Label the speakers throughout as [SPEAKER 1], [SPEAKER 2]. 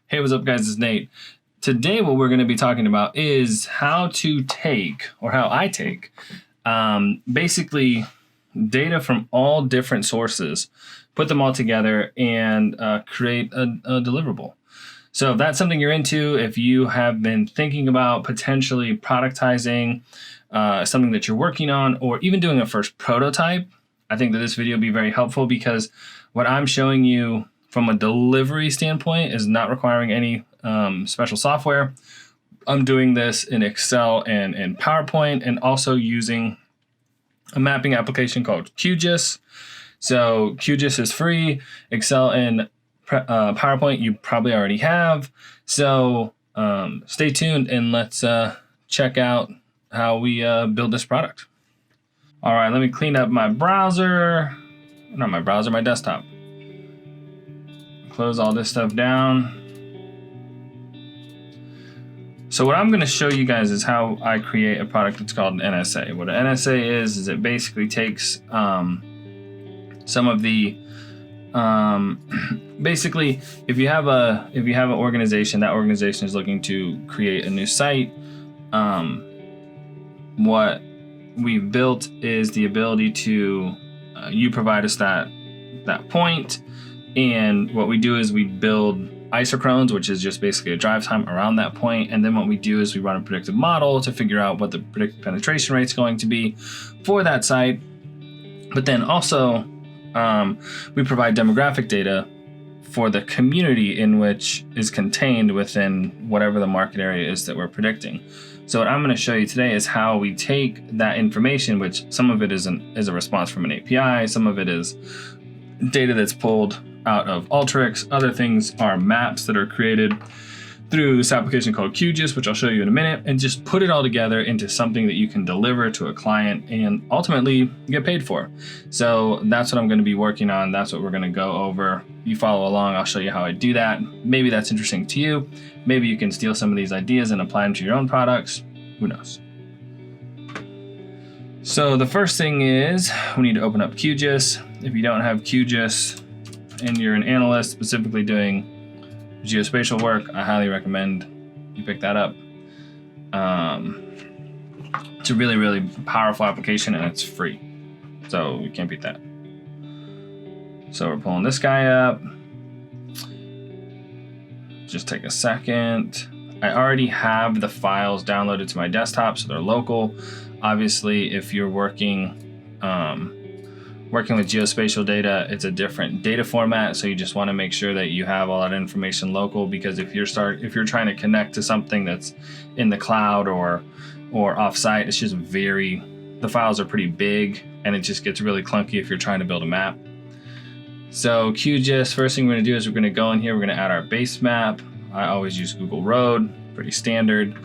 [SPEAKER 1] Hey, what's up guys, it's Nate. Today what we're going to be talking about is how to take, or how I take, basically data from all different sources, put them all together and create a deliverable. So if that's something you're into, if you have been thinking about potentially productizing something that you're working on, or even doing a first prototype, I think that this video will be very helpful because what I'm showing you from a delivery standpoint is not requiring any special software. I'm doing this in Excel and in PowerPoint, and also using a mapping application called QGIS. So QGIS is free. Excel and PowerPoint you probably already have. So stay tuned and let's check out how we build this product. All right, let me clean up my browser. Not my browser, my desktop. Close all this stuff down. So what I'm going to show you guys is how I create a product that's called an NSA. What an NSA is it basically takes some of the basically if you have an organization, that organization is looking to create a new site. What we've built is the ability to you provide us that point, and what we do is we build isochrones, which is just basically a drive time around that point, and then what we do is we run a predictive model to figure out what the predicted penetration rate is going to be for that site. But then also we provide demographic data for the community in which is contained within whatever the market area is that we're predicting. So what I'm going to show you today is how we take that information, which some of it is a response from an API, some of it is data that's pulled out of Alteryx. Other things are maps that are created through this application called QGIS, which I'll show you in a minute, and just put it all together into something that you can deliver to a client and ultimately get paid for. So that's what I'm going to be working on. That's what we're going to go over. You follow along, I'll show you how I do that. Maybe that's interesting to you. Maybe you can steal some of these ideas and apply them to your own products. Who knows? So the first thing is we need to open up QGIS. If you don't have QGIS and you're an analyst specifically doing geospatial work, I highly recommend you pick that up. It's a really, really powerful application and it's free. So we can't beat that. So we're pulling this guy up. Just take a second. I already have the files downloaded to my desktop, so they're local. Obviously, if you're working with geospatial data, it's a different data format, so you just want to make sure that you have all that information local, because if you're trying to connect to something that's in the cloud or offsite, it's just the files are pretty big and it just gets really clunky if you're trying to build a map. So QGIS, first thing we're going to do is we're going to go in here, we're going to add our base map. I always use Google Road, pretty standard.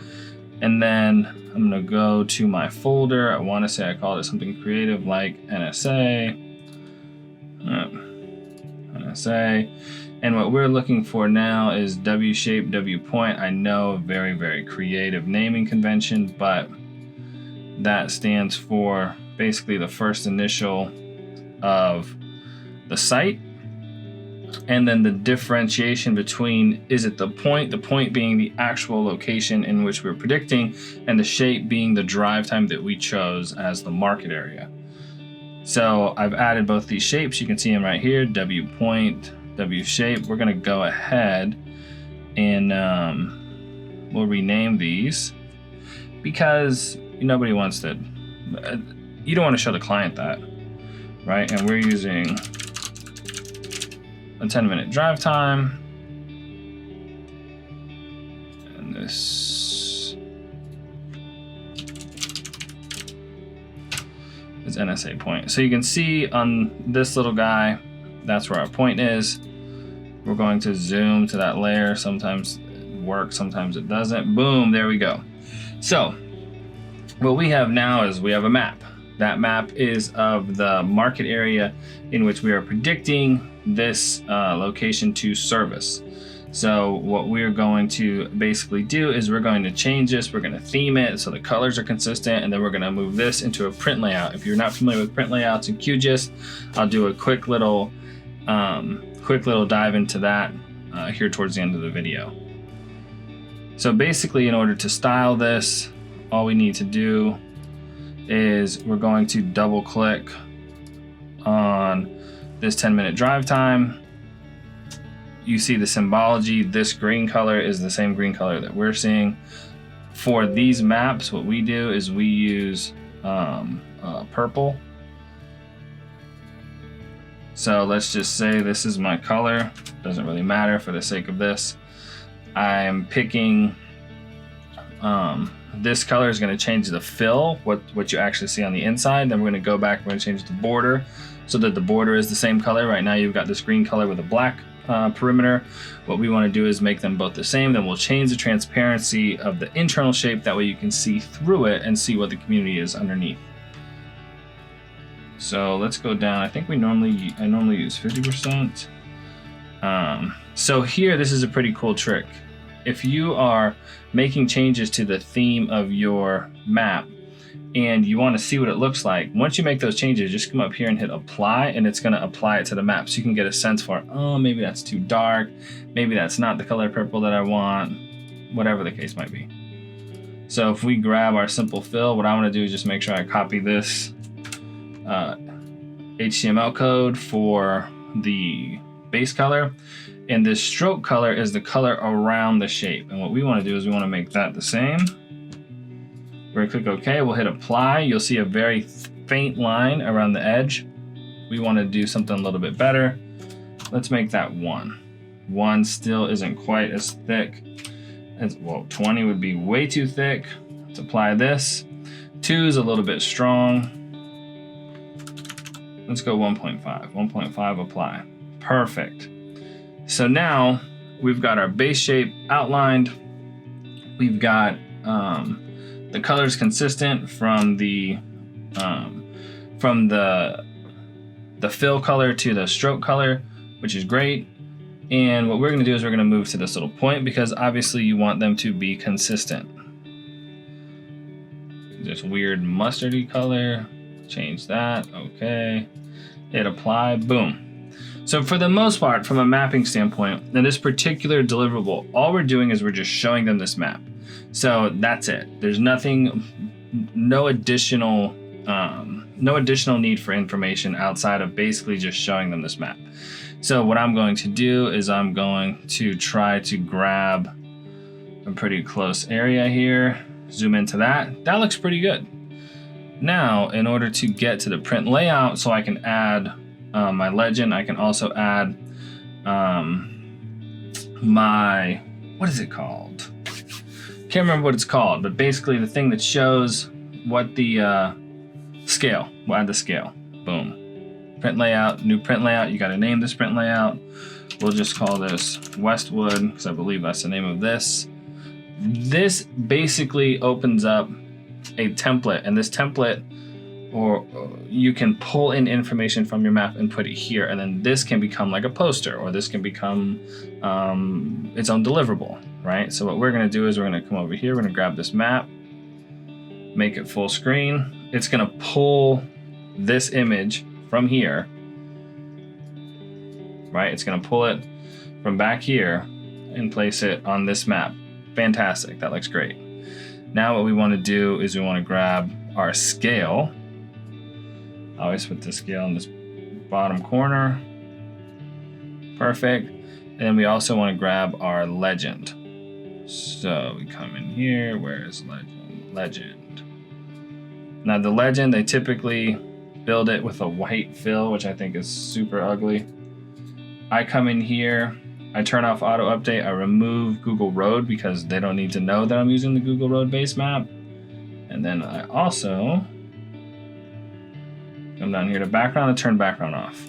[SPEAKER 1] And then I'm going to go to my folder. I want to say I called it something creative like NSA. NSA. And what we're looking for now is W shape, W point. I know, very, very creative naming convention, but that stands for basically the first initial of the site. And then the differentiation between, is it the point being the actual location in which we're predicting, and the shape being the drive time that we chose as the market area. So I've added both these shapes. You can see them right here, W point, W shape. We're gonna go ahead and we'll rename these because nobody wants to, you don't want to show the client that, right? And we're using a 10-minute drive time, and this is NSA point. So you can see on this little guy, that's where our point is. We're going to zoom to that layer. Sometimes it works, sometimes it doesn't. Boom, there we go. So what we have now is we have a map. That map is of the market area in which we are predicting this location to service. So what we're going to basically do is we're going to change this, we're going to theme it so the colors are consistent, and then we're going to move this into a print layout. If you're not familiar with print layouts in QGIS, I'll do a quick little dive into that here towards the end of the video. So basically, in order to style this, all we need to do is we're going to double click on this 10-minute drive time. You see the symbology. This green color is the same green color that we're seeing. For these maps, what we do is we use purple. So let's just say this is my color. Doesn't really matter for the sake of this. I'm picking this color is going to change the fill, what you actually see on the inside. Then we're going to go back, we're going to change the border so that the border is the same color. Right now you've got this green color with a black perimeter. What we want to do is make them both the same. Then we'll change the transparency of the internal shape. That way you can see through it and see what the community is underneath. So let's go down. I think I normally use 50%. So here, this is a pretty cool trick. If you are making changes to the theme of your map and you want to see what it looks like, once you make those changes, just come up here and hit apply, and it's going to apply it to the map. So you can get a sense for, oh, maybe that's too dark. Maybe that's not the color purple that I want, whatever the case might be. So if we grab our simple fill, what I want to do is just make sure I copy this HTML code for the base color. And this stroke color is the color around the shape. And what we want to do is we want to make that the same. We're going to click OK. We'll hit apply. You'll see a very faint line around the edge. We want to do something a little bit better. Let's make that 1. 1 still isn't quite as thick as, well, 20 would be way too thick. Let's apply this. 2 is a little bit strong. Let's go 1.5. 1.5, apply. Perfect. So now we've got our base shape outlined. We've got the colors consistent from the fill color to the stroke color, which is great. And what we're going to do is we're going to move to this little point because obviously you want them to be consistent. This weird mustardy color, change that. Okay, hit apply, boom. So for the most part, from a mapping standpoint, in this particular deliverable, all we're doing is we're just showing them this map. So that's it. There's nothing, no additional need for information outside of basically just showing them this map. So what I'm going to do is I'm going to try to grab a pretty close area here, zoom into that. That looks pretty good. Now, in order to get to the print layout, so I can add my legend, I can also add my, what is it called? Can't remember what it's called, but basically the thing that shows what the scale. We'll add the scale. Boom. Print layout, new print layout. You got to name this print layout. We'll just call this Westwood because I believe that's the name of this. This basically opens up a template, and this template, or you can pull in information from your map and put it here, and then this can become like a poster, or this can become its own deliverable, right? So what we're going to do is we're going to come over here, we're going to grab this map, make it full screen. It's going to pull this image from here, right? It's going to pull it from back here and place it on this map. Fantastic, that looks great. Now what we want to do is we want to grab our scale. I always put the scale in this bottom corner. Perfect. And then we also want to grab our legend. So we come in here. Where is legend? Legend. Now the legend, they typically build it with a white fill, which I think is super ugly. I come in here. I turn off auto update. I remove Google Road because they don't need to know that I'm using the Google Road base map. And then I also come down here to background and turn background off.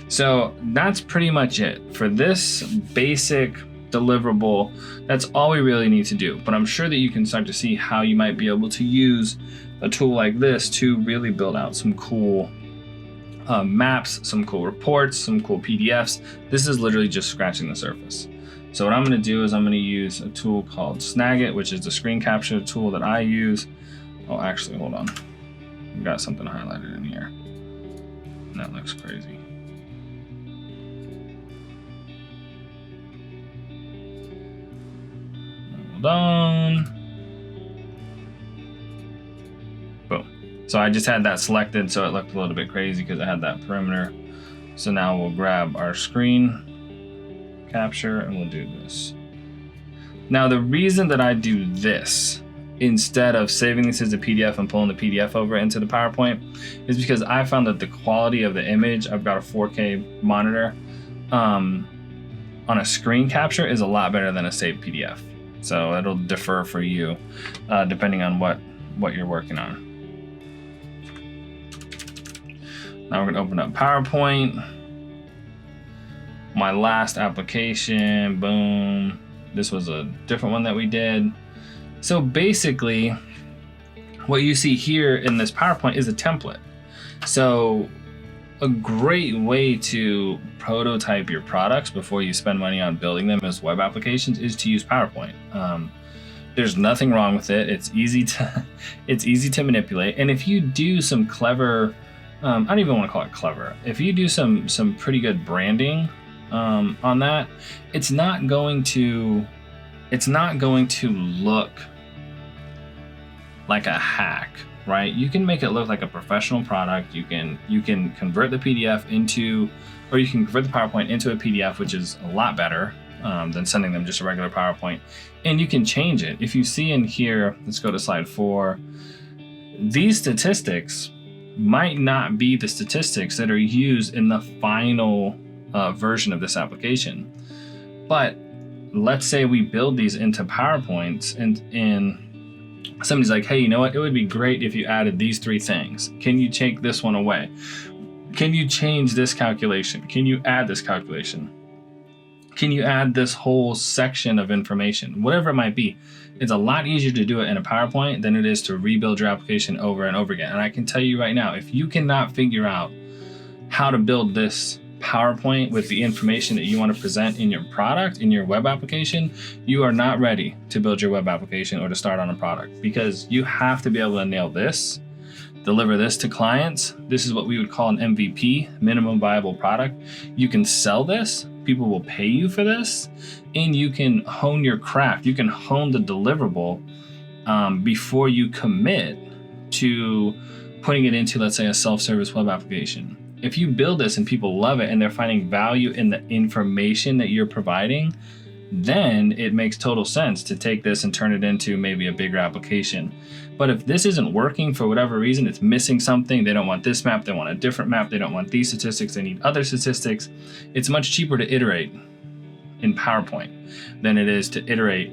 [SPEAKER 1] So that's pretty much it. For this basic deliverable, that's all we really need to do. But I'm sure that you can start to see how you might be able to use a tool like this to really build out some cool maps, some cool reports, some cool PDFs. This is literally just scratching the surface. So what I'm going to do is I'm going to use a tool called Snagit, which is the screen capture tool that I use. Oh, actually, hold on. We've got something highlighted in here. That looks crazy. Hold on. Boom. So I just had that selected, so it looked a little bit crazy because I had that perimeter. So now we'll grab our screen capture and we'll do this. Now the reason that I do this instead of saving this as a PDF and pulling the PDF over into the PowerPoint is because I found that the quality of the image, I've got a 4K monitor, on a screen capture is a lot better than a saved PDF. So it'll differ for you depending on what you're working on. Now we're gonna open up PowerPoint. My last application, boom. This was a different one that we did. So basically, what you see here in this PowerPoint is a template. So a great way to prototype your products before you spend money on building them as web applications is to use PowerPoint. There's nothing wrong with it. It's easy to manipulate. And if you do some clever, I don't even want to call it clever. If you do some pretty good branding on that, it's not going to look like a hack, right? You can make it look like a professional product. You can convert the PDF into, or you can convert the PowerPoint into a PDF, which is a lot better than sending them just a regular PowerPoint. And you can change it. If you see in here, let's go to slide 4. These statistics might not be the statistics that are used in the final version of this application. But let's say we build these into PowerPoints and somebody's like, hey, you know what? It would be great if you added these 3 things. Can you take this one away? Can you change this calculation? Can you add this calculation? Can you add this whole section of information? Whatever it might be. It's a lot easier to do it in a PowerPoint than it is to rebuild your application over and over again. And I can tell you right now, if you cannot figure out how to build this PowerPoint with the information that you want to present in your product, in your web application, you are not ready to build your web application or to start on a product, because you have to be able to nail this, deliver this to clients. This is what we would call an MVP, minimum viable product. You can sell this, people will pay you for this, and you can hone your craft. You can hone the deliverable before you commit to putting it into, let's say, a self-service web application. If you build this and people love it and they're finding value in the information that you're providing, then it makes total sense to take this and turn it into maybe a bigger application. But if this isn't working for whatever reason, it's missing something, they don't want this map, they want a different map, they don't want these statistics, they need other statistics, it's much cheaper to iterate in PowerPoint than it is to iterate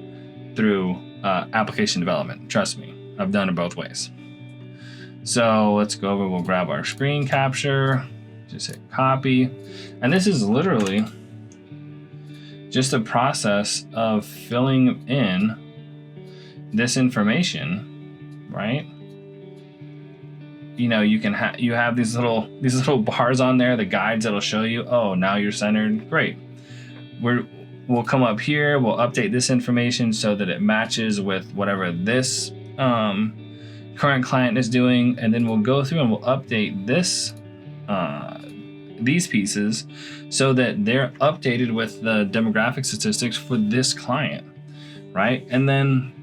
[SPEAKER 1] through application development. Trust me, I've done it both ways. So let's go over, we'll grab our screen capture, just hit copy. And this is literally just a process of filling in this information, right? You know, you have these little bars on there, the guides that'll show you, oh, now you're centered. Great. We'll come up here, we'll update this information so that it matches with whatever this current client is doing, and then we'll go through and we'll update this these pieces so that they're updated with the demographic statistics for this client, right? And then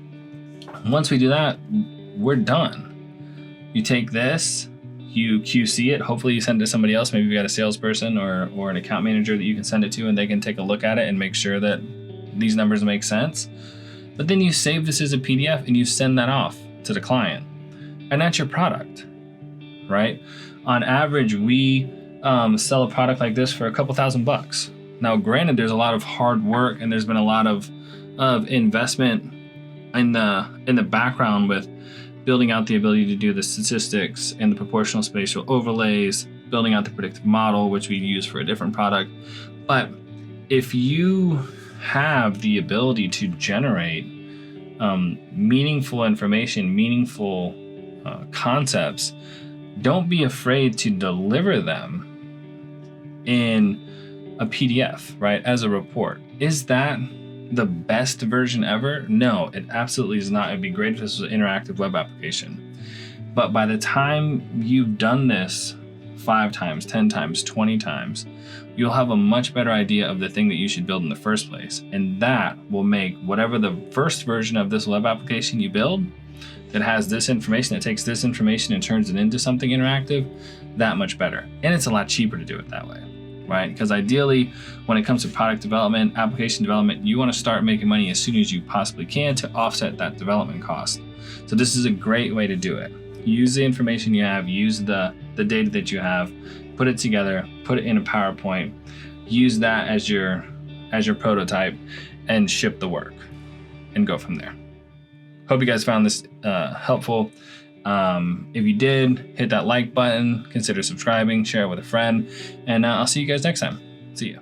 [SPEAKER 1] once we do that, we're done. You take this, you QC it, hopefully you send it to somebody else, maybe you got a salesperson or an account manager that you can send it to and they can take a look at it and make sure that these numbers make sense. But then you save this as a PDF and you send that off to the client. And that's your product, right? On average, we sell a product like this for a couple $1,000. Now, granted, there's a lot of hard work and there's been a lot of investment in the background with building out the ability to do the statistics and the proportional spatial overlays, building out the predictive model, which we use for a different product. But if you have the ability to generate meaningful information, meaningful concepts, don't be afraid to deliver them in a PDF, right, as a report. Is that the best version ever? No, it absolutely is not. It'd be great if this was an interactive web application. But by the time you've done this 5 times, 10 times, 20 times, you'll have a much better idea of the thing that you should build in the first place. And that will make whatever the first version of this web application you build that has this information, that takes this information and turns it into something interactive, that much better. And it's a lot cheaper to do it that way, right? Because ideally, when it comes to product development, application development, you want to start making money as soon as you possibly can to offset that development cost. So this is a great way to do it. Use the information you have, use the data that you have, put it together, put it in a PowerPoint, use that as your prototype, and ship the work and go from there. Hope you guys found this helpful. If you did, hit that like button, consider subscribing, share it with a friend, and I'll see you guys next time. See ya.